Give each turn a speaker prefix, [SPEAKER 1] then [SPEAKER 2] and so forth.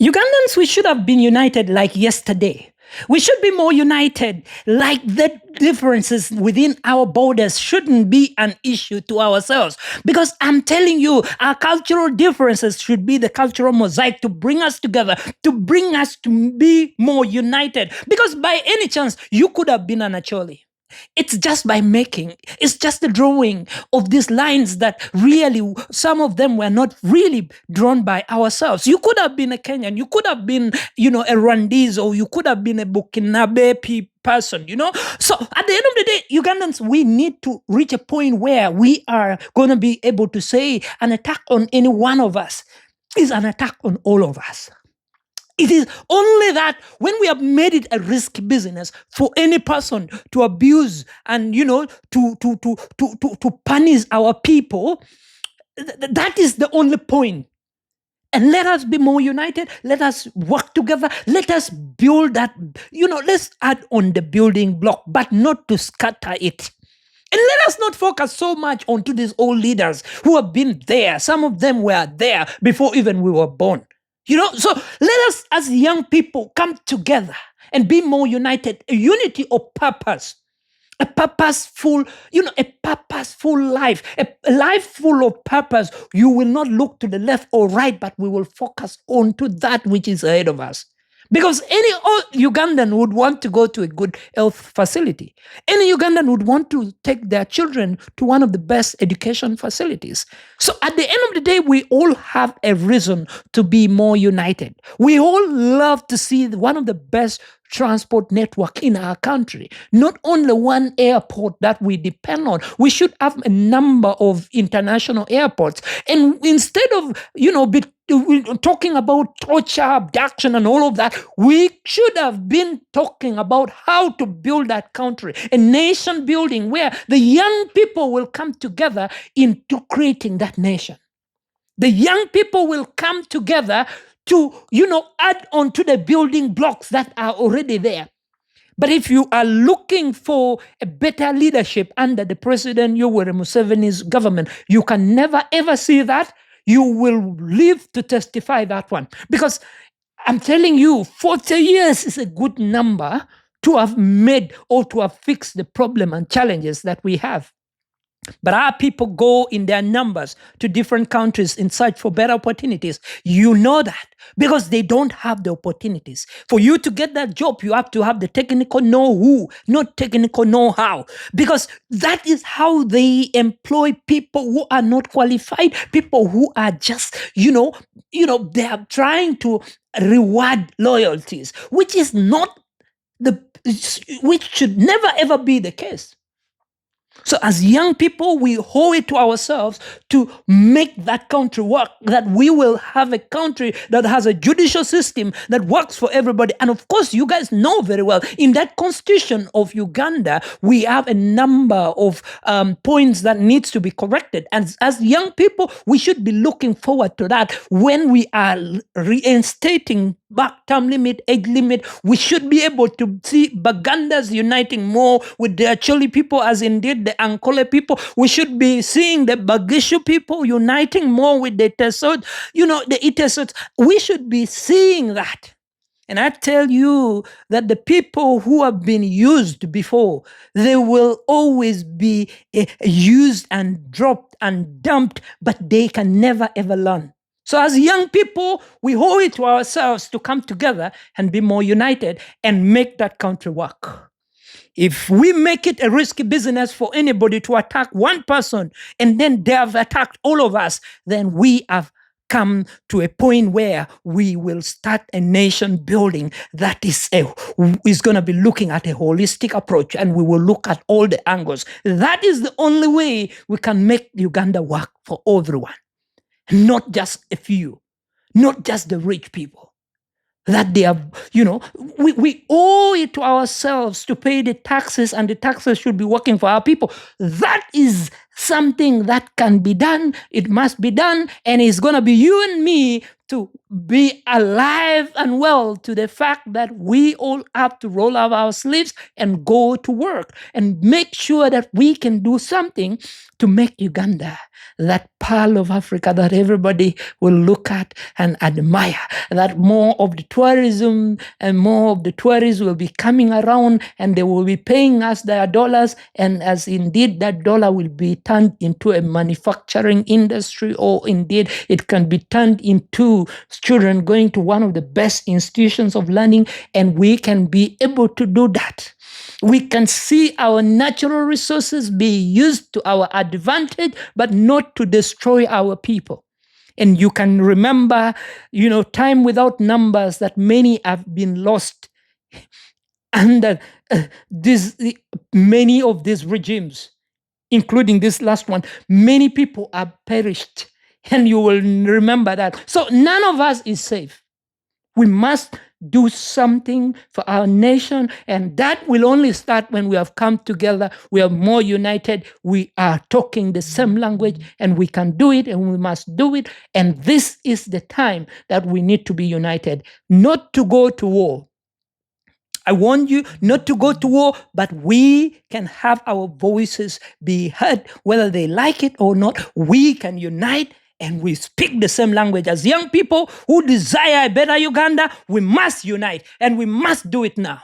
[SPEAKER 1] Ugandans, we should have been united like yesterday. We should be more united, like the differences within our borders shouldn't be an issue to ourselves. Because I'm telling you, our cultural differences should be the cultural mosaic to bring us together, to bring us to be more united. Because by any chance, you could have been an Acholi. It's just by making, it's just the drawing of these lines that really, some of them were not really drawn by ourselves. You could have been a Kenyan, you could have been, a Rwandese, or you could have been a Burkinabe person, So at the end of the day, Ugandans, we need to reach a point where we are going to be able to say an attack on any one of us is an attack on all of us. It is only that when we have made it a risky business for any person to abuse and to punish our people, that is the only point. And let us be more united. Let us work together. Let us build that. Let's add on the building block, but not to scatter it. And let us not focus so much onto these old leaders who have been there. Some of them were there before even we were born. So let us as young people come together and be more united, a unity of purpose, a purposeful life, a life full of purpose. You will not look to the left or right, but we will focus on to that which is ahead of us. Because any Ugandan would want to go to a good health facility. Any Ugandan would want to take their children to one of the best education facilities. So at the end of the day, we all have a reason to be more united. We all love to see one of the best transport network in our country. Not only one airport that we depend on. We should have a number of international airports. And instead of, talking about torture, abduction, and all of that, we should have been talking about how to build that country, a nation building where the young people will come together into creating that nation. The young people will come together to, add on to the building blocks that are already there. But if you are looking for a better leadership under the President Yoweri Museveni's government, you can never ever see that. You will live to testify that one. Because I'm telling you, 40 years is a good number to have made or to have fixed the problem and challenges that we have. But our people go in their numbers to different countries in search for better opportunities. You know that because they don't have the opportunities. For you to get that job, you have to have the technical know-who, not technical know-how. Because that is how they employ people who are not qualified, people who are just, they are trying to reward loyalties, which is not which should never ever be the case. So as young people, we owe it to ourselves to make that country work, that we will have a country that has a judicial system that works for everybody. And of course, you guys know very well, in that constitution of Uganda, we have a number of points that needs to be corrected. And as young people, we should be looking forward to that when we are reinstating back term limit, age limit. We should be able to see Bagandas uniting more with the Acholi people as indeed the Ankole people. We should be seeing the Bagishu people uniting more with the Tesot, the Itesot. We should be seeing that. And I tell you that the people who have been used before, they will always be used and dropped and dumped, but they can never ever learn. So as young people, we owe it to ourselves to come together and be more united and make that country work. If we make it a risky business for anybody to attack one person and then they have attacked all of us, then we have come to a point where we will start a nation building that is going to be looking at a holistic approach, and we will look at all the angles. That is the only way we can make Uganda work for everyone. Not just a few, not just the rich people. That they are, we owe it to ourselves to pay the taxes, and the taxes should be working for our people. That is something that can be done. It must be done. And it's going to be you and me to be alive and well to the fact that we all have to roll up our sleeves and go to work and make sure that we can do something to make Uganda that pearl of Africa that everybody will look at and admire, that more of the tourism and more of the tourists will be coming around and they will be paying us their dollars, and as indeed that dollar will be turned into a manufacturing industry, or indeed it can be turned into children going to one of the best institutions of learning, and we can be able to do that. We can see our natural resources be used to our advantage, but not to destroy our people. And you can remember, time without numbers that many have been lost under many of these regimes, including this last one. Many people have perished, and you will remember that. So none of us is safe. We must do something for our nation, and that will only start when we have come together. We are more united. We are talking the same language, and we can do it, and we must do it. And this is the time that we need to be united, not to go to war. I want you not to go to war, but we can have our voices be heard, whether they like it or not. We can unite and we speak the same language. As young people who desire a better Uganda, we must unite and we must do it now.